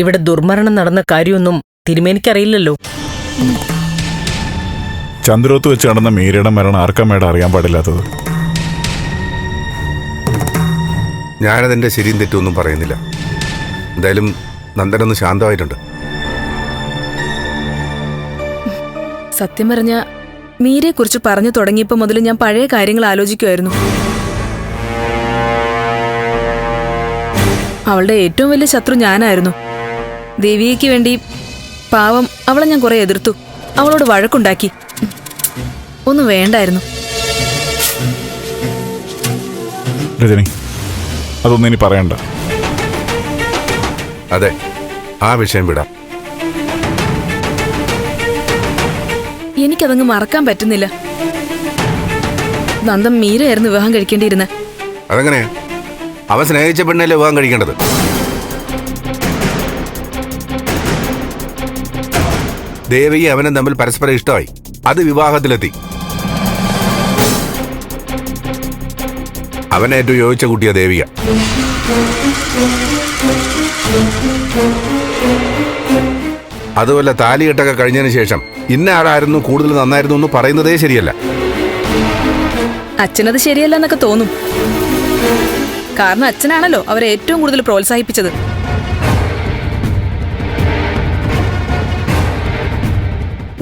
ഇവിടെ ദുർമരണം നടന്ന കാര്യമൊന്നും തിരുമേനിക്കറിയില്ലല്ലോ. ചന്ദ്രോത്ത് വെച്ച് നടന്ന മീരയുടെ മരണം ആർക്കമ്മയുടെ അറിയാൻ പാടില്ലാത്തത്? ഞാനതിൻ്റെ ശരിയും തെറ്റൊന്നും പറയുന്നില്ല. എന്തായാലും നന്ദനൊന്ന് ശാന്തമായിട്ടുണ്ട്. സത്യം പറഞ്ഞ മീരയെ കുറിച്ച് പറഞ്ഞു തുടങ്ങിയപ്പോ മുതൽ ഞാൻ പഴയ കാര്യങ്ങൾ ആലോചിക്കുമായിരുന്നു. അവളുടെ ഏറ്റവും വലിയ ശത്രു ഞാനായിരുന്നു. ദേവിയയ്ക്ക് വേണ്ടി പാവം അവളെ ഞാൻ കുറെ എതിർത്തു, അവളോട് വഴക്കുണ്ടാക്കി. ഒന്നും വേണ്ടായിരുന്നു. രജനി, അതൊന്നും ഇനി പറയണ്ട. അതെ, ആ വിഷയം വിടാം. എനിക്കതങ്ങ് മറക്കാൻ പറ്റുന്നില്ല. നന്ദൻ മീരയായിരുന്നു വിവാഹം കഴിക്കേണ്ടിയിരുന്നത്. അതെങ്ങനെയാ? അവൻ സ്നേഹിച്ച പെണ്ണല്ലേ വിവാഹം കഴിക്കേണ്ടത്? ദേവിയും അവനും തമ്മിൽ പരസ്പരം ഇഷ്ടമായി, അത് വിവാഹത്തിലെത്തി. അവനേറ്റവും യോജിച്ച കുട്ടിയാ ദേവിക. അതുപോലെ താലികെട്ടൊക്കെ കഴിഞ്ഞതിന് ശേഷം ഇന്ന ആളായിരുന്നു കൂടുതൽ നന്നായിരുന്നു എന്ന് പറയുന്നതേ ശരിയല്ല. അച്ഛനത് ശരിയല്ല എന്നൊക്കെ തോന്നും. കാരണം അച്ഛനാണല്ലോ അവരെ ഏറ്റവും കൂടുതൽ പ്രോത്സാഹിപ്പിച്ചത്.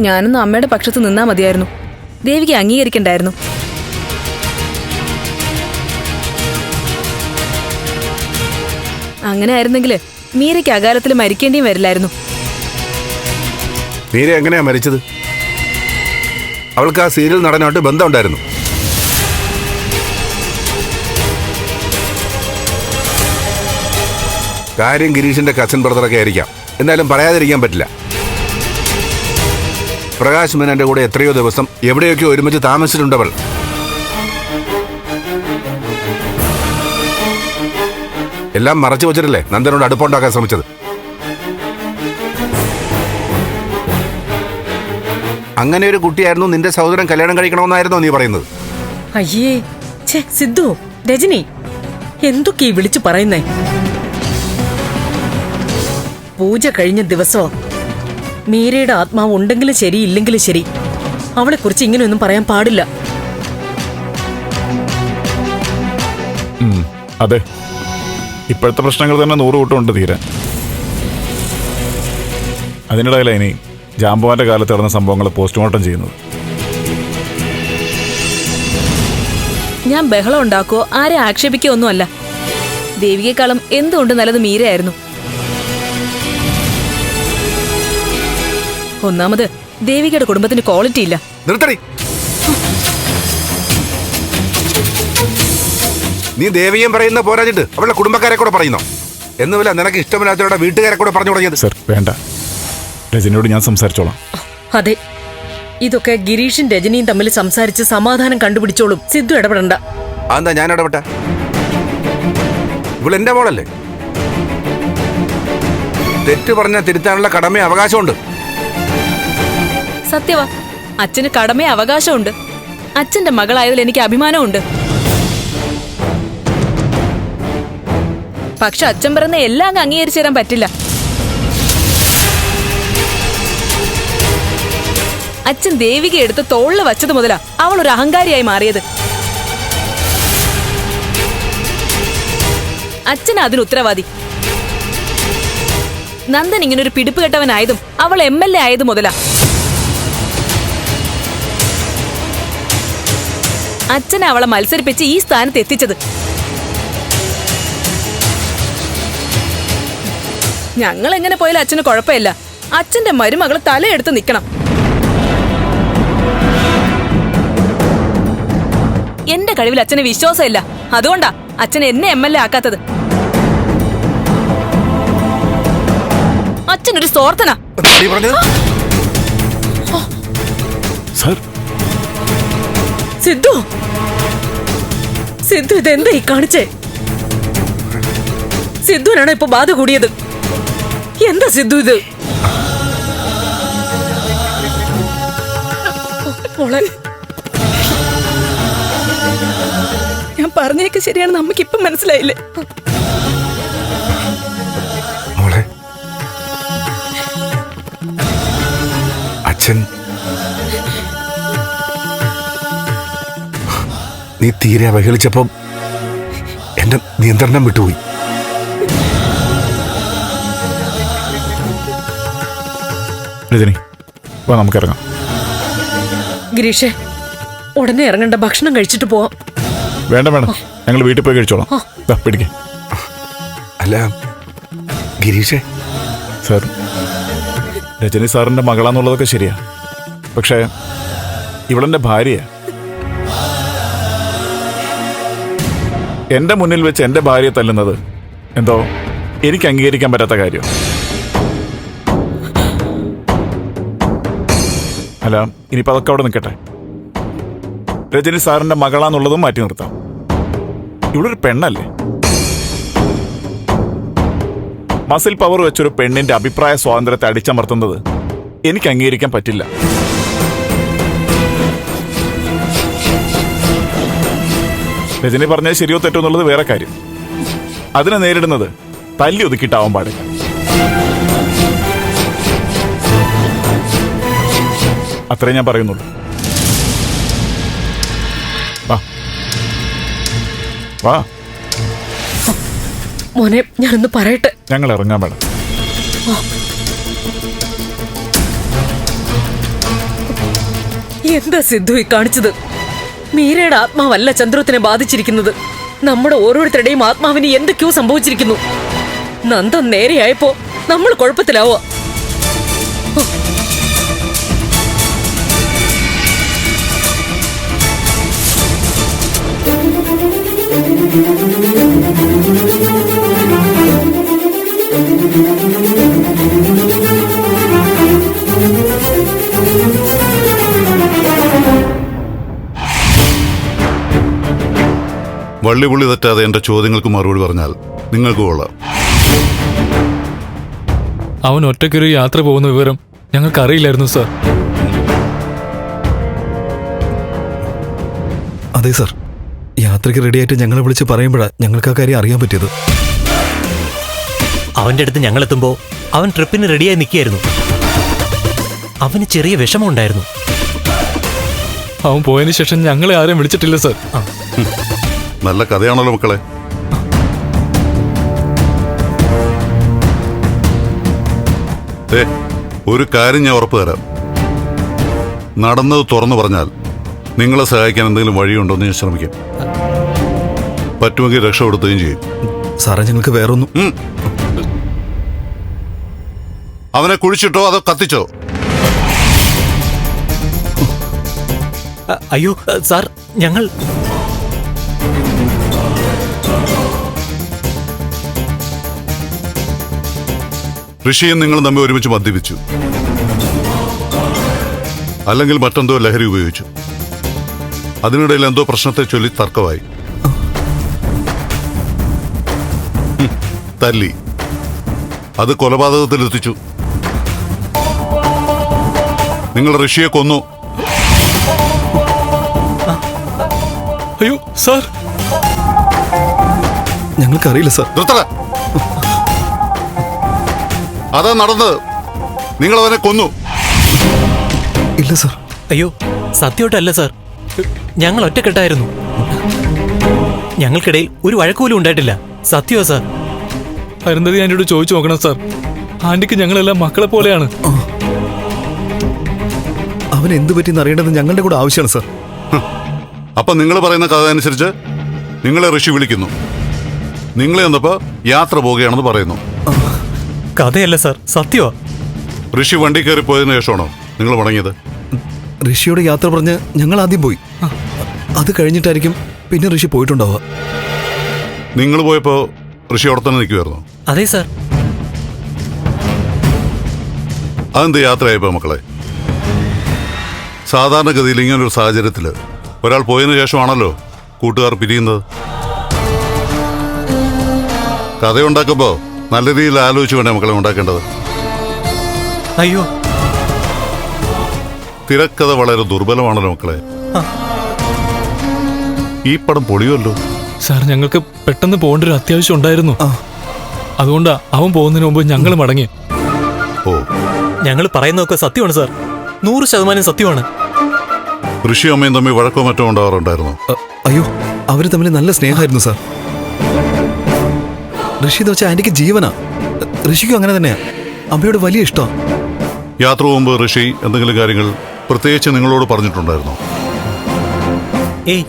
ഞാനൊന്നും അമ്മയുടെ പക്ഷത്ത് നിന്നാ മതിയായിരുന്നു. ദേവിക്ക് അംഗീകരിക്കണ്ടായിരുന്നു. അങ്ങനെ ആയിരുന്നെങ്കിൽ മീരയ്ക്ക് അകാലത്തിൽ മരിക്കേണ്ടിയും വരില്ലായിരുന്നു. മീര എങ്ങനെയാ മരിച്ചത്? അവൾക്ക് ആ സീരിയൽ നടനായിട്ട് ബന്ധമുണ്ടായിരുന്നു. കാര്യം ഗിരീഷിന്റെ കസിൻ ബ്രദറൊക്കെ ആയിരിക്കാം. എന്നാലും പറയാതിരിക്കാൻ പറ്റില്ല. പ്രകാശ് മേനന്റെ കൂടെ എത്രയോ ദിവസം എവിടെയൊക്കെ ഒരുമിച്ച് താമസിച്ചിട്ടുണ്ടവൾ. എല്ലാം മറച്ചു വച്ചിട്ടല്ലേ നന്ദനോട് അടുപ്പുണ്ടാക്കാൻ ശ്രമിച്ചത്. അങ്ങനെ ഒരു കുട്ടിയായിരുന്നു നിന്റെ സഹോദരൻ കല്യാണം കഴിക്കണമെന്നായിരുന്നോ നീ പറയുന്നത്? അയ്യേ, ഛേ സിദ്ധു, രജനി, എന്തൊക്കെ വിളിച്ചു പറയുന്നേ? പൂജ കഴിഞ്ഞ ദിവസോ മീരയുടെ ആത്മാവ് ഉണ്ടെങ്കിലും ശരി ഇല്ലെങ്കിലും ശരി അവളെ കുറിച്ച് ഇങ്ങനെയൊന്നും പറയാൻ പാടില്ല. അതെ, ഇപ്പോഴത്തെ പ്രശ്നങ്ങൾ തന്നെ 100 കൂട്ടമുണ്ട് തീരാൻ. അതിനിടയിലാണ് ഇനി ജാമ്പവാന്റെ കാലത്ത് നടന്ന സംഭവങ്ങൾ പോസ്റ്റ്മോർട്ടം ചെയ്യുന്നത്. ഞാൻ ബഹളം ഉണ്ടാക്കോ ആരെ ആക്ഷേപിക്കോ ഒന്നുമല്ല. ദേവികേക്കാളും എന്തുകൊണ്ട് നല്ലത് മീരയായിരുന്നു. ഒന്നാമത് ദേവികയുടെ കുടുംബത്തിന് ക്വാളിറ്റി ഇല്ല. നിർത്തടി. നീ ദേവിയും പറയുന്ന പോരാഞ്ഞിട്ട് അവളുടെ കുടുംബക്കാരെ കൂടെ പറയുന്നോ? എന്നുമില്ല നിനക്ക് ഇഷ്ടമില്ലാത്തവരുടെ വീട്ടുകാരെ കൂടെ പറഞ്ഞു തുടങ്ങിയത്. സർ വേണ്ട, രജനിയോട് ഞാൻ സംസാരിച്ചോളാം. അതെ, ഇതൊക്കെ ഗിരീഷും രജനിയും തമ്മിൽ സംസാരിച്ച് സമാധാനം കണ്ടുപിടിച്ചോളും. സിദ്ധു ഇടപെടണ്ട. അതെന്താ ഞാൻ ഇടപെട്ട? ഇവൾ എന്റെ മോളല്ലേ. തെറ്റ് പറഞ്ഞ തിരുത്താനുള്ള കടമയും അവകാശമുണ്ട്. സത്യവാ, അച്ഛന് കടമയും അവകാശമുണ്ട്. അച്ഛന്റെ മകളായതിൽ എനിക്ക് അഭിമാനമുണ്ട്. പക്ഷെ അച്ഛൻ പറയുന്ന എല്ലാം അങ്ങ് അംഗീകരിച്ചു തരാൻ പറ്റില്ല. അച്ഛൻ ദേവിക എടുത്ത് തോളിൽ വച്ചത് മുതലാ അവൾ ഒരു അഹങ്കാരിയായി മാറിയത്. അച്ഛൻ അതിന് ഉത്തരവാദി. നന്ദൻ ഇങ്ങനൊരു പിടിപ്പ് കെട്ടവനായതും അവൾ MLA ആയത് മുതലാ. അച്ഛനെ അവളെ മത്സരിപ്പിച്ച് ഈ സ്ഥാനത്ത് എത്തിച്ചത്. ഞങ്ങൾ എങ്ങനെ പോയാലും അച്ഛന് കുഴപ്പമില്ല. അച്ഛന്റെ മരുമകൾ തലയെടുത്ത് നിൽക്കണം. എന്റെ കഴിവിൽ അച്ഛന് വിശ്വാസമില്ല. അതുകൊണ്ടാ അച്ഛൻ എന്നെ MLA ആക്കാത്തത്. അച്ഛനൊരു സ്വാർത്ഥനാ. സിദ്ധു, സിദ്ധു ഇതെന്താ ഈ കാണിച്ചേ? സിദ്ധുവിനാണോ ഇപ്പൊ ബാധ കൂടിയത്? എന്താ സിദ്ധു ഇത്? ഞാൻ പറഞ്ഞേക്ക് ശരിയാണെന്ന് അമ്മയ്ക്ക് ഇപ്പം മനസ്സിലായില്ലേ? മോളെ അച്ഛൻ നീ തീരെ അവഹേളിച്ചപ്പം എന്റെ നിയന്ത്രണം വിട്ടുപോയി. രജനി, വാ നമുക്കിറങ്ങാം. ഗിരീഷേ, ഉടനെ ഇറങ്ങണ്ട, ഭക്ഷണം കഴിച്ചിട്ട് പോവാം. വേണ്ട വേണം, ഞങ്ങൾ വീട്ടിൽ പോയി കഴിച്ചോളാം. പിടിക്കേ. അല്ല ഗിരീഷേ, സാർ, രജനി സാറിന്റെ മകളാന്നുള്ളതൊക്കെ ശരിയാ, പക്ഷേ ഇവളെന്റെ ഭാര്യയാ. എന്റെ മുന്നിൽ വെച്ച് എന്റെ ഭാര്യയെ തല്ലുന്നത് എന്തോ എനിക്ക് അംഗീകരിക്കാൻ പറ്റാത്ത കാര്യം. അല്ല, ഇനിയിപ്പോൾ അതൊക്കെ അവിടെ നിൽക്കട്ടെ. രജനി സാറിന്റെ മകളാന്നുള്ളതും മാറ്റി നിർത്താം. ഇവളൊരു പെണ്ണല്ലേ? മസിൽ പവർ വെച്ചൊരു പെണ്ണിന്റെ അഭിപ്രായ സ്വാതന്ത്ര്യത്തെ അടിച്ചമർത്തുന്നത് എനിക്ക് അംഗീകരിക്കാൻ പറ്റില്ല. രജനി പറഞ്ഞത് ശരിയോ തെറ്റോ എന്നുള്ളത് വേറെ കാര്യം. അതിനെ നേരിടുന്നത് തല്ലി ഒതുക്കിയിട്ടാവാൻ പാടില്ല. അത്രേ ഞാൻ പറയുന്നുള്ളൂ. വാ വാ മോനെ, ഞാനൊന്ന് പറയട്ടെ. ഞങ്ങൾ ഇറങ്ങാൻ വേണം. എന്താ സിദ്ധു ഈ കാണിച്ചത്? മീരയുടെ ആത്മാവല്ല ചന്ദ്രത്തിനെ ബാധിച്ചിരിക്കുന്നത്. നമ്മുടെ ഓരോരുത്തരുടെയും ആത്മാവിന് എന്തൊക്കെയോ സംഭവിച്ചിരിക്കുന്നു. നന്ദൻ നേരെയായപ്പോ നമ്മൾ കുഴപ്പത്തിലാവുക. വള്ളിപുള്ളി തെറ്റാതെ എന്റെ ചോദ്യങ്ങൾക്ക് മറുപടി പറഞ്ഞാൽ നിങ്ങൾക്ക് കൊള്ളാം. അവൻ ഒറ്റയ്ക്കൊരു യാത്ര പോകുന്ന വിവരം ഞങ്ങൾക്കറിയില്ലായിരുന്നു സാർ. അതെ സാർ, യാത്രയ്ക്ക് റെഡിയായിട്ട് ഞങ്ങളെ വിളിച്ച് പറയുമ്പോഴാണ് ഞങ്ങൾക്ക് ആ കാര്യം അറിയാൻ പറ്റിയത്. അവന്റെ അടുത്ത് ഞങ്ങളെത്തുമ്പോ അവൻ ട്രിപ്പിന് റെഡിയായി നിൽക്കുകയായിരുന്നു. അവന് ചെറിയ വിഷമമുണ്ടായിരുന്നു. അവൻ പോയതിനു ശേഷം ഞങ്ങളെ ആരെയും വിളിച്ചിട്ടില്ല സാർ. നല്ല കഥയാണല്ലോ മക്കളെ. ഒരു കാര്യം ഞാൻ ഉറപ്പ് തരാം, നടന്നത് തുറന്നു പറഞ്ഞാൽ നിങ്ങളെ സഹായിക്കാൻ എന്തെങ്കിലും വഴിയുണ്ടോ എന്ന് ഞാൻ ശ്രമിക്കാം. പറ്റുമെങ്കിൽ രക്ഷപ്പെടുത്തുകയും ചെയ്യും. സാറേ, ഞങ്ങൾക്ക് വേറൊന്നും. അവനെ കുഴിച്ചിട്ടോ അതോ കത്തിച്ചോ? അയ്യോ സാർ, ഞങ്ങൾ ഋഷിയും നിങ്ങളും തമ്മിൽ ഒരുമിച്ച് മദ്യപിച്ചു, അല്ലെങ്കിൽ മറ്റെന്തോ ലഹരി ഉപയോഗിച്ചു. അതിനിടയിൽ എന്തോ പ്രശ്നത്തെ ചൊല്ലി തർക്കമായി, തല്ലി, അത് കൊലപാതകത്തിലെത്തിച്ചു. നിങ്ങൾ ഋഷിയെ കൊന്നു. അയ്യോ സാർ, ഞങ്ങൾക്കറിയില്ല സാർ. നിർത്തല, അതാ നടന്നത്. നിങ്ങൾ അവനെ കൊന്നു. ഇല്ല സാർ. അയ്യോ സത്യമായിട്ടല്ല സാർ, ഞങ്ങൾ ഒറ്റക്കെട്ടായിരുന്നു. ഞങ്ങൾക്കിടയിൽ ഒരു വഴക്കുപോലും ഉണ്ടായിട്ടില്ല. സത്യമാ സാർ. അരുന്ധതി ആന്റിയോട് ചോദിച്ചു നോക്കണം സാർ. ആന്റിക്ക് ഞങ്ങളെല്ലാം മക്കളെ പോലെയാണ്. അവൻ എന്ത് പറ്റിയെന്ന് അറിയേണ്ടത് ഞങ്ങളുടെ കൂടെ ആവശ്യമാണ് സാർ. അപ്പൊ നിങ്ങൾ പറയുന്ന കഥ അനുസരിച്ച് നിങ്ങളെ ഋഷി വിളിക്കുന്നു, നിങ്ങളെ വന്നപ്പോ യാത്ര പോവുകയാണെന്ന് പറയുന്നു. കഥയല്ല സാർ, സത്യമാ. ഋഷി വണ്ടി കയറി പോയതിനു ശേഷമാണോ നിങ്ങൾ മടങ്ങിയത്? ഋഷിയോട് യാത്ര പറഞ്ഞ് ഞങ്ങൾ ആദ്യം പോയി. അത് കഴിഞ്ഞിട്ടായിരിക്കും പിന്നെ ഋഷി പോയിട്ടുണ്ടാവുക. നിങ്ങൾ പോയപ്പോ ഋഷി അവിടെ തന്നെ നിൽക്കുമായിരുന്നു? അതെ സാർ. അതെന്ത് യാത്രയായപ്പോ മക്കളെ? സാധാരണഗതിയിൽ ഇങ്ങനൊരു സാഹചര്യത്തിൽ ഒരാൾ പോയതിനു ശേഷമാണല്ലോ കൂട്ടുകാർ പിരിയുന്നത്. കഥയുണ്ടാക്കുമ്പോ നല്ല രീതിയിൽ ആലോചിച്ച് വേണേ മക്കളെ ഉണ്ടാക്കേണ്ടത്. അയ്യോ, തിരക്കഥ വളരെ ദുർബലമാണല്ലോ മക്കളെ. ഈ പടം പൊളിയുമല്ലോ സാർ. ഞങ്ങൾക്ക് പെട്ടെന്ന് പോകേണ്ട ഒരു അത്യാവശ്യം ഉണ്ടായിരുന്നു. അതുകൊണ്ടാ അവൻ പോകുന്നതിന് മുമ്പ് ഞങ്ങൾ മടങ്ങി. ഓ, ഞങ്ങൾ പറയുന്നതൊക്കെ സത്യമാണ് സാർ. 100% സത്യമാണ്. ഋഷി അമ്മയും തമ്മിൽ വഴക്കോ മറ്റോ ഉണ്ടാവാറുണ്ടായിരുന്നു? അയ്യോ, അവര് തമ്മിൽ നല്ല സ്നേഹമായിരുന്നു സാർ. ഋഷി എന്ന് വെച്ചാൽ ആന്റിക്ക് ജീവനാ. ഋഷിക്കും അങ്ങനെ തന്നെയാ. അമ്മയോട് വലിയ ഇഷ്ടമാണ്. യാത്ര പോകുമ്പോൾ ഋഷി എന്തെങ്കിലും കാര്യങ്ങൾ പ്രത്യേകിച്ച് നിങ്ങളോട് പറഞ്ഞിട്ടുണ്ടായിരുന്നോ? ഏയ്,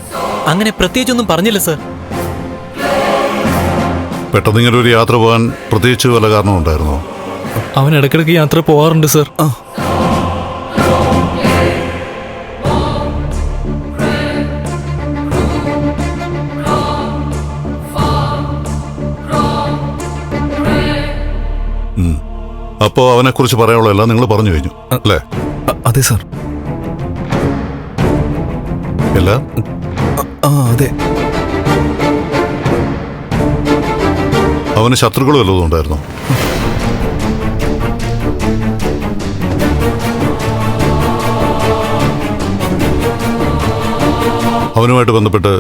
അങ്ങനെ പ്രത്യേകിച്ചൊന്നും പറഞ്ഞില്ല സർ. പെട്ടെന്ന് ഇങ്ങനെ ഒരു യാത്ര പോകാൻ പ്രത്യേകിച്ച് വല്ല കാരണം ഉണ്ടായിരുന്നോ? അവൻ ഇടയ്ക്കിടയ്ക്ക് യാത്ര പോകാറുണ്ട് സർ. ആ, അപ്പോ അവനെക്കുറിച്ച് പറയാനുള്ളതല്ല നിങ്ങൾ പറഞ്ഞു കഴിഞ്ഞു അല്ലേ? അതെ സാർ. അല്ല, അതെ. അവന് ശത്രുക്കളും വല്ലതും ഉണ്ടായിരുന്നോ? അവനുമായിട്ട് ബന്ധപ്പെട്ട്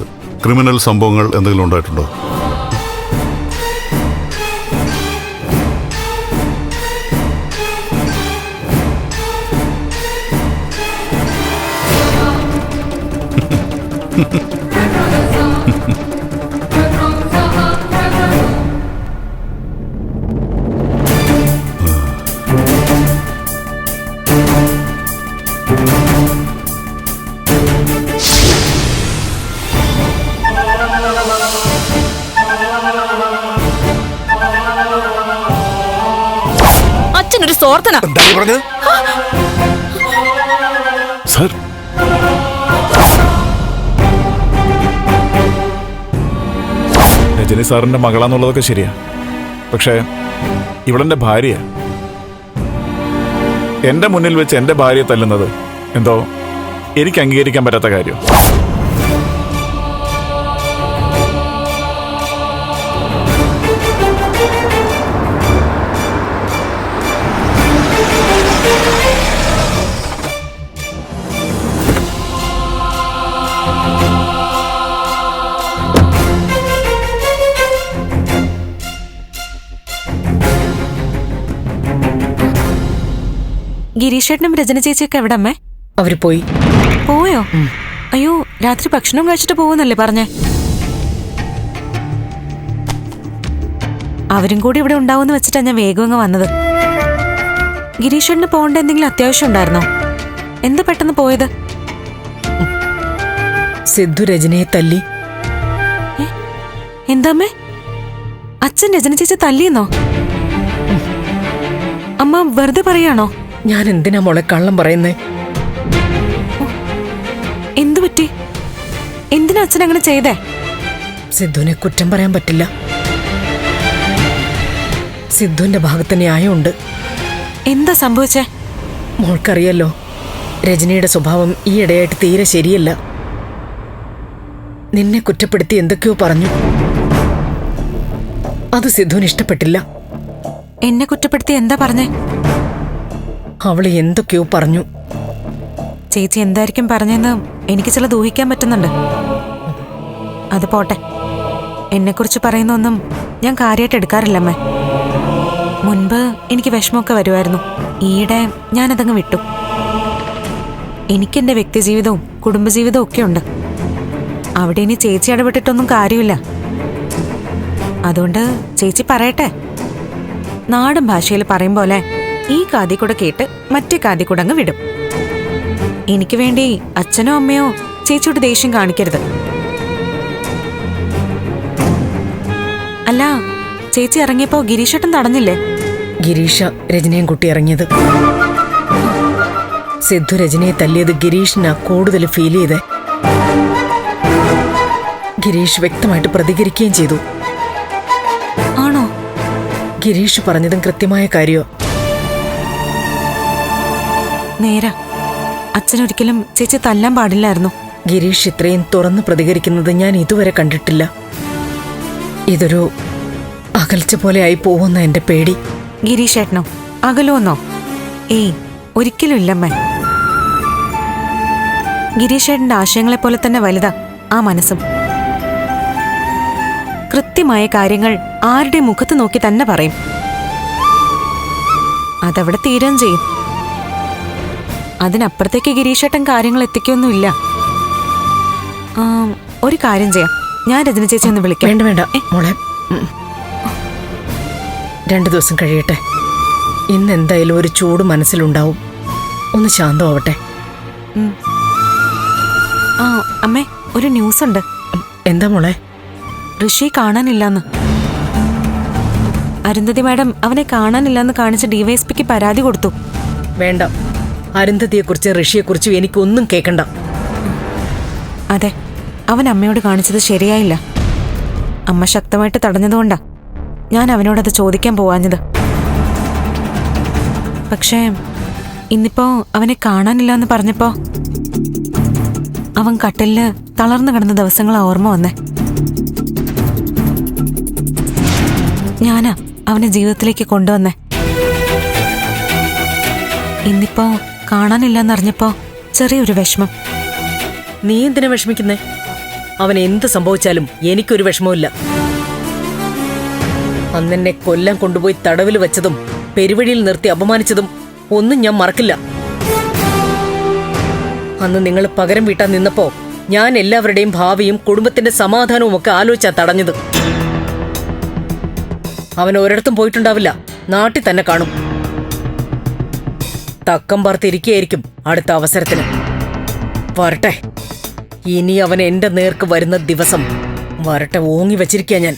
ക്രിമിനൽ സംഭവങ്ങൾ എന്തെങ്കിലും ഉണ്ടായിട്ടുണ്ടോ? അച്ഛനൊരു സ്വാർത്ഥന. എന്താ നീ പറഞ്ഞത്? സാർ, രജനി സാറിന്റെ മകളാന്നുള്ളതൊക്കെ ശരിയാ. പക്ഷേ ഇവളെന്റെ ഭാര്യയാ. എന്റെ മുന്നിൽ വെച്ച് എന്റെ ഭാര്യയെ തല്ലുന്നത് എന്തോ എനിക്ക് അംഗീകരിക്കാൻ പറ്റാത്ത കാര്യം. ഗിരീഷേട്ടനും രചന ചേച്ചിയൊക്കെ എവിടെ അമ്മേ? അവര് പോയി. പോയോ? അയ്യോ, രാത്രി ഭക്ഷണം കഴിച്ചിട്ട് പോകുന്നല്ലേ പറഞ്ഞേ? അവരും കൂടി ഇവിടെ ഉണ്ടാവുമെന്ന് വെച്ചിട്ടാ ഞാൻ വേഗം അങ്ങ് വന്നത്. ഗിരീഷേട്ടന് പോകേണ്ട എന്തെങ്കിലും അത്യാവശ്യം ഉണ്ടായിരുന്നോ? എന്താ പെട്ടെന്ന് പോയത്? സിദ്ധു രജനയെ തല്ലി. എന്താമ്മേ, അച്ഛൻ രചന ചേച്ചി തല്ലിയെന്നോ? അമ്മ വെറുതെ പറയാണോ? ഞാൻ എന്തിനാ മോളെ കള്ളം പറയുന്നേ? എന്തു പറ്റി? എന്തിനാ അച്ഛൻ അങ്ങനെ ചെയ്തേ? സിദ്ധുവിനെ കുറ്റം പറയാൻ പറ്റില്ല. സിദ്ധുവിന്റെ ഭാഗത്ത് ന്യായമുണ്ട്. എന്താ സംഭവിച്ചേ? മോൾക്കറിയല്ലോ, രജനിയുടെ സ്വഭാവം ഈ ഇടയായിട്ട് തീരെ ശരിയല്ല. നിന്നെ കുറ്റപ്പെടുത്തി എന്തൊക്കെയോ പറഞ്ഞു. അത് സിദ്ധുവിന് ഇഷ്ടപ്പെട്ടില്ല. എന്നെ കുറ്റപ്പെടുത്തി എന്താ പറഞ്ഞേ? അവള് എന്തൊക്കെയോ പറഞ്ഞു. ചേച്ചി എന്തായിരിക്കും പറഞ്ഞെന്ന് എനിക്ക് ചിലത് ഊഹിക്കാൻ പറ്റുന്നുണ്ട്. അത് പോട്ടെ, എന്നെക്കുറിച്ച് പറയുന്നൊന്നും ഞാൻ കാര്യമായിട്ട് എടുക്കാറില്ലമ്മേ. മുൻപ് എനിക്ക് വിഷമമൊക്കെ വരുമായിരുന്നു. ഈയിടെ ഞാനതങ്ങ് വിട്ടു. എനിക്കെന്റെ വ്യക്തിജീവിതവും കുടുംബജീവിതവും ഒക്കെ ഉണ്ട്. അവിടെ ഇനി ചേച്ചി ഇടപെട്ടിട്ടൊന്നും കാര്യമില്ല. അതുകൊണ്ട് ചേച്ചി പറയട്ടെ. നാടൻ ഭാഷയിൽ പറയും പോലെ ഈ കാതി കൂടെ കേട്ട് മറ്റേ കാതി കൂടെ അങ്ങ് വിടും. എനിക്ക് വേണ്ടി അച്ഛനോ അമ്മയോ ചേച്ചിയോട് ദേഷ്യം കാണിക്കരുത്. അല്ല, ചേച്ചി ഇറങ്ങിയപ്പോ ഗിരീഷേട്ടൻ തടഞ്ഞില്ലേ? ഗിരീഷ രജനയും കുട്ടി ഇറങ്ങിയത്. സിദ്ധു രജനയെ തല്ലിയത് ഗിരീഷിനാ കൂടുതൽ ഫീൽ ചെയ്തേ. ഗിരീഷ് വ്യക്തമായിട്ട് പ്രതികരിക്കുകയും ചെയ്തു. ആണോ? ഗിരീഷ് പറഞ്ഞതും കൃത്യമായ കാര്യോ. നേരാ, അച്ഛനൊരിക്കലും ചേച്ചി തല്ലാൻ പാടില്ലായിരുന്നു. ഗിരീഷ് ഇത്രയും തുറന്ന് പ്രതികരിക്കുന്നത് ഞാൻ ഇതുവരെ കണ്ടിട്ടില്ല. ഇതൊരു അകൽച്ച പോലെ ആയി പോവുന്ന എന്റെ പേടി. ഗിരീഷേട്ടനോ അകലുവെന്നോ? ഏയ്, ഒരിക്കലും ഇല്ലമ്മേ. ഗിരീഷേട്ടന്റെ ആശയങ്ങളെപ്പോലെ തന്നെ വലുതാ ആ മനസ്സും. കൃത്യമായ കാര്യങ്ങൾ ആരുടെ മുഖത്ത് നോക്കി തന്നെ പറയും. അതവിടെ തീരുകയും ചെയ്യും. അതിനപ്പുറത്തേക്ക് ഗിരീഷേട്ടൻ കാര്യങ്ങൾ എത്തിക്കൊന്നുമില്ല. ഒരു കാര്യം ചെയ്യാം, ഞാൻ രജനി ചേച്ചി ഒന്ന് വിളിക്കാം. വേണ്ട വേണ്ട മോളെ, 2 ദിവസം കഴിയട്ടെ. ഇന്ന് എന്തായാലും ഒരു ചൂട് മനസ്സിലുണ്ടാവും. ഒന്ന് ശാന്തമാവട്ടെ. അമ്മേ, ഒരു ന്യൂസ് ഉണ്ട്. എന്താ മോളെ? ഋഷി കാണാനില്ലെന്ന്. അരുന്ധതി മാഡം അവനെ കാണാനില്ലെന്ന് കാണിച്ച് ഡിവൈഎസ്പിക്ക് പരാതി കൊടുത്തു. വേണ്ട, അരുന്ധതിയെക്കുറിച്ചും ഋഷിയെക്കുറിച്ചും എനിക്കൊന്നും കേൾക്കണ്ട. അതെ, അവൻ അമ്മയോട് കാണിച്ചത് ശരിയായില്ല. അമ്മ ശക്തമായിട്ട് തടഞ്ഞതുകൊണ്ടാ ഞാൻ അവനോടത് ചോദിക്കാൻ പോവാഞ്ഞത്. പക്ഷേ ഇന്നിപ്പോ അവനെ കാണാനില്ല എന്ന് പറഞ്ഞപ്പോ അവൻ കട്ടിലില് തളർന്നു കിടന്ന ദിവസങ്ങളാ ഓർമ്മ വന്നേ. ഞാനാ അവനെ ജീവിതത്തിലേക്ക് കൊണ്ടുവന്നേ. ഇന്നിപ്പോ കാണാനില്ലെന്നറിഞ്ഞപ്പോ ചെറിയൊരു വിഷമം. നീ എന്തിനാ വിഷമിക്കുന്നേ? അവൻ എന്ത് സംഭവിച്ചാലും എനിക്കൊരു വിഷമവുമില്ല. അന്നെന്നെ കൊല്ലാൻ കൊണ്ടുപോയി തടവിൽ വെച്ചതും പെരുവഴിയിൽ നിർത്തി അപമാനിച്ചതും ഒന്നും ഞാൻ മറക്കില്ല. അന്ന് നിങ്ങൾ പകരം വീട്ടാൻ നിന്നപ്പോ ഞാൻ എല്ലാവരുടെയും ഭാവിയും കുടുംബത്തിന്റെ സമാധാനവും ഒക്കെ ആലോചിച്ചാ തടഞ്ഞത്. അവൻ ഒരിടത്തും പോയിട്ടുണ്ടാവില്ല, നാട്ടിൽ തന്നെ കാണും. തക്കം പാർത്തിരിക്കുകയായിരിക്കും അടുത്ത അവസരത്തിന്. വരട്ടെ, ഇനി അവൻ എന്റെ നേർക്ക് വരുന്ന ദിവസം വരട്ടെ. ഓങ്ങി വെച്ചിരിക്കുക ഞാൻ.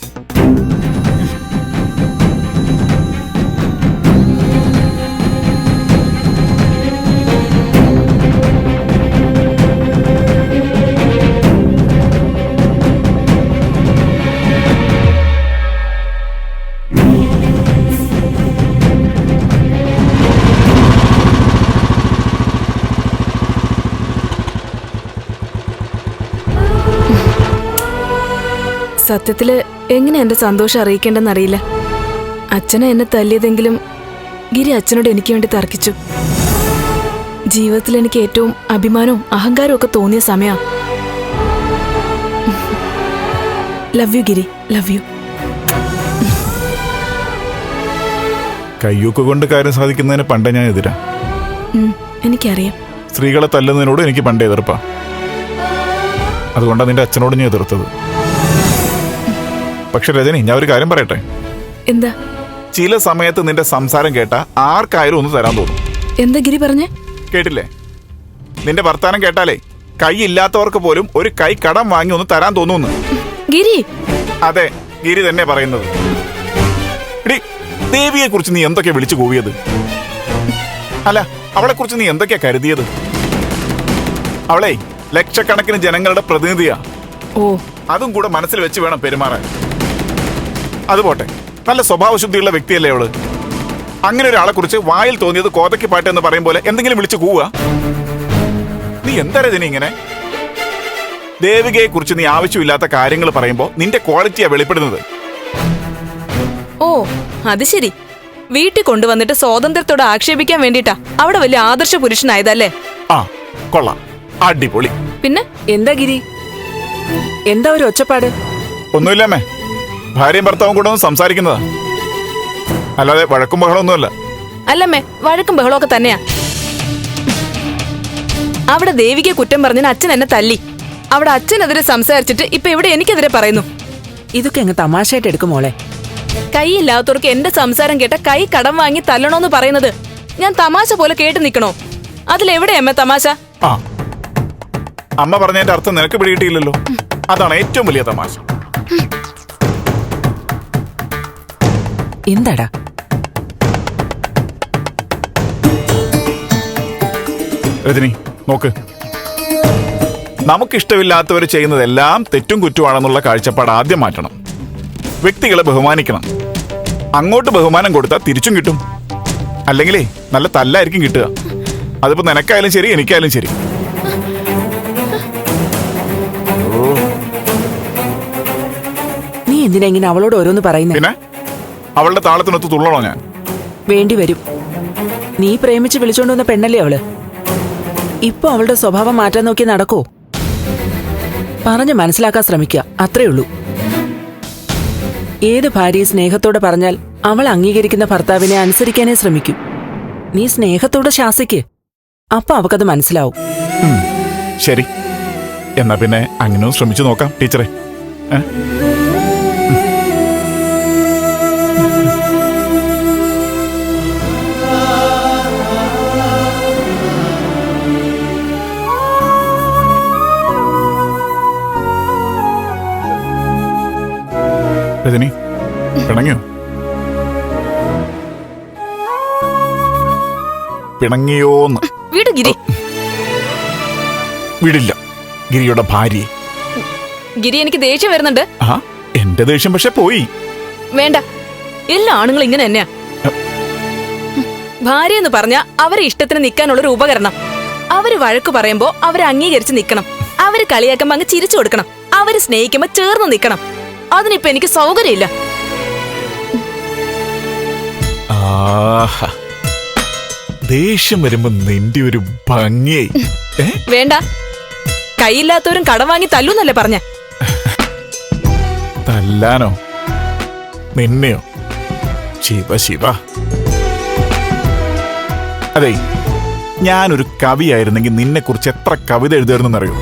സത്യത്തില് എങ്ങനെ എന്റെ സന്തോഷം അറിയിക്കേണ്ടെന്നറിയില്ല. അച്ഛനെ എന്നെ തല്ലിയതെങ്കിലും ഗിരി അച്ഛനോട് എനിക്ക് വേണ്ടി തർക്കിച്ചു. ജീവിതത്തിൽ എനിക്ക് ഏറ്റവും അഭിമാനവും അഹങ്കാരവും ഒക്കെ തോന്നിയ സമയാ. Love you Giri, love you. കയ്യൂക്ക് കൊണ്ട് കാര്യം സാധിക്കുന്നതിന് പണ്ടേ ഞാൻ എതിരാ. എനിക്കറിയാം. സ്ത്രീകളെ തല്ലുന്നതിനോട് എനിക്ക് പണ്ടേ എതിർപ്പാ. അതുകൊണ്ടാണ് നിന്റെ അച്ഛനോട് ഞാൻ എതിർത്തത്. പക്ഷെ രജനി, ഞാൻ ഒരു കാര്യം പറയട്ടെ. എന്താ? ചില സമയത്ത് നിന്റെ സംസാരം കേട്ട ആർക്കായാലും ഒന്ന് തരാൻ തോന്നും. എന്താ ഗിരി പറഞ്ഞേ? കേട്ടില്ലേ? നിന്റെ വർത്താനം കേട്ടാലേ കൈയില്ലാത്തവർക്ക് പോലും ഒരു കൈ കടം വാങ്ങി ഒന്ന് തരാൻ തോന്നുന്നു. ഗിരി? അതെ, ഗിരി തന്നെ പറയുന്നത്. എടി, ദേവിയെ കുറിച്ച് നീ എന്തൊക്കെയാ വിളിച്ചു കൂവിയത്? അല്ല, അവളെ കുറിച്ച് നീ എന്തൊക്കെയാ കരുതിയത്? അവളെ ലക്ഷക്കണക്കിന് ജനങ്ങളുടെ പ്രതിനിധിയാ. ഓ, അതും കൂടെ മനസ്സിൽ വെച്ച് വേണം പെരുമാറാൻ. അതുപോട്ടെ, നല്ല സ്വഭാവശുദ്ധിയുള്ള വ്യക്തിയല്ലേ അവള്. അങ്ങനെ ഒരാളെ കുറിച്ച് വായിൽ തോന്നിയത് കോതയ്ക്ക് പാട്ട് എന്ന് പറയും പോലെ എന്തെങ്കിലും വിളിച്ചു കൂവുക? നീ എന്താ രജനി ഇങ്ങനെ? ദേവികയെ കുറിച്ച് നീ ആവശ്യമില്ലാത്ത കാര്യങ്ങൾ പറയുമ്പോ നിന്റെ ക്വാളിറ്റിയാ വെളിപ്പെടുന്നത്. ഓ, അത് ശരി. വീട്ടിൽ കൊണ്ടുവന്നിട്ട് സ്വാതന്ത്ര്യത്തോടെ ആക്ഷേപിക്കാൻ വേണ്ടിട്ടാ അവിടെ വലിയ ആദർശ പുരുഷനായതല്ലേ? ആ, കൊള്ളാം, അടിപൊളി. പിന്നെ എന്താ ഗിരി, എന്താ ഒരു ഒച്ചപ്പാട്? ഒന്നുമില്ലമ്മേ, ഭാര്യയും ഭർത്താവും കൂടെ ഒന്ന് സംസാരിക്കുന്നതാ, അല്ലാതെ വഴക്കും ബഹളമൊന്നുമല്ല. അല്ലമ്മേ, വഴക്കും ബഹളമൊക്കെ തന്നെയാ. അവിടെ ദേവികയെ കുറ്റം പറഞ്ഞതിന് അച്ഛൻ എന്നെ തല്ലി. അവിടെ അച്ഛനെതിരെ സംസാരിച്ചിട്ട് ഇപ്പൊ ഇവിടെ എനിക്കെതിരെ പറയുന്നു. ഇതൊക്കെ അങ്ങ് തമാശയായിട്ട് എടുക്കും മോളെ. കൈയില്ലാത്തവർക്ക് എന്റെ സംസാരം കേട്ട കൈ കടം വാങ്ങി തല്ലണോന്ന് പറയുന്നത് ഞാൻ തമാശ പോലെ കേട്ട് നിക്കണോ? അതിലെവിടെയമ്മ തമാശ? ആ, അമ്മ പറഞ്ഞതിന്റെ അർത്ഥം നിനക്ക് പിടികിട്ടിയില്ലല്ലോ. അതാണ് ഏറ്റവും വലിയ തമാശ. എന്താടാ? രജനി, നോക്ക്, നമുക്കിഷ്ടമില്ലാത്തവർ ചെയ്യുന്നതെല്ലാം തെറ്റും കുറ്റമാണെന്നുള്ള കാഴ്ചപ്പാട് ആദ്യം മാറ്റണം. വ്യക്തികളെ ബഹുമാനിക്കണം. അങ്ങോട്ട് ബഹുമാനം കൊടുത്താൽ തിരിച്ചും കിട്ടും. അല്ലെങ്കിലേ നല്ല തല്ലായിരിക്കും കിട്ടുക. അതിപ്പോ നിനക്കായാലും ശരി, എനിക്കായാലും ശരി. നീ എന്തിനാ ഇങ്ങനെ അവളോട് ഓരോന്ന് പറയുന്നേ? പിന്നെ അവളുടെ താളത്തിനൊത്ത് തുള്ളണോ ഞാൻ? വേണ്ടി വരും. നീ പ്രേമിച്ച് വിളിച്ചോണ്ട് വന്ന പെണ്ണല്ലേ അവള്. ഇപ്പൊ അവളുടെ സ്വഭാവം മാറ്റാൻ നോക്കി നടക്കോ? പറഞ്ഞ് മനസ്സിലാക്കാൻ ശ്രമിക്കുക, അത്രേ ഉള്ളൂ. ഏത് ഭാര്യയെ സ്നേഹത്തോടെ പറഞ്ഞാൽ അവൾ അംഗീകരിക്കുന്ന ഭർത്താവിനെ അനുസരിക്കാനേ ശ്രമിക്കും. നീ സ്നേഹത്തോടെ ശാസിക്ക്. അപ്പൊ അവക്കത് മനസ്സിലാവും. ശരി, എന്നാ പിന്നെ അങ്ങനെയും ശ്രമിച്ചു നോക്കാം ടീച്ചറെ. രജനി, പിണങ്ങിയോ? പിണങ്ങിയോന്ന്? വീട് ഗിരി. വിടില്ല ഗിരിയുടെ ഭാര്യ. ഗിരി, എനിക്ക് ദേഷ്യം വരുന്നുണ്ട്. ആ, എന്റെ ദേഷ്യം പക്ഷെ പോയി. വേണ്ട, എല്ലാ ആണുങ്ങളും ഇങ്ങനെ തന്നെയാ. ഭാര്യ എന്ന് പറഞ്ഞാ അവരെ ഇഷ്ടത്തിന് നിൽക്കാനുള്ളൊരു ഉപകരണം. അവര് വഴക്ക് പറയുമ്പോ അവരെ അംഗീകരിച്ച് നിൽക്കണം. അവര് കളിയാക്കുമ്പോ അങ്ങ് ചിരിച്ചു കൊടുക്കണം. അവര് സ്നേഹിക്കുമ്പോ ചേർന്ന് നിൽക്കണം. അതിനിപ്പോ എനിക്ക് സൗകര്യമില്ല. ആഹാ, ദേഷ്യം വരുമ്പോ നിന്റെ ഒരു ഭംഗിയായി. വേണ്ട, കൈയില്ലാത്തവരും കടം വാങ്ങി തല്ലൂന്നല്ലേ പറഞ്ഞ? തല്ലാനോ? നിന്നെയോ? ശിവ ശിവ. അതെ, ഞാനൊരു കവിയായിരുന്നെങ്കിൽ നിന്നെ കുറിച്ച് എത്ര കവിത എഴുതുമായിരുന്നെന്നറിയോ?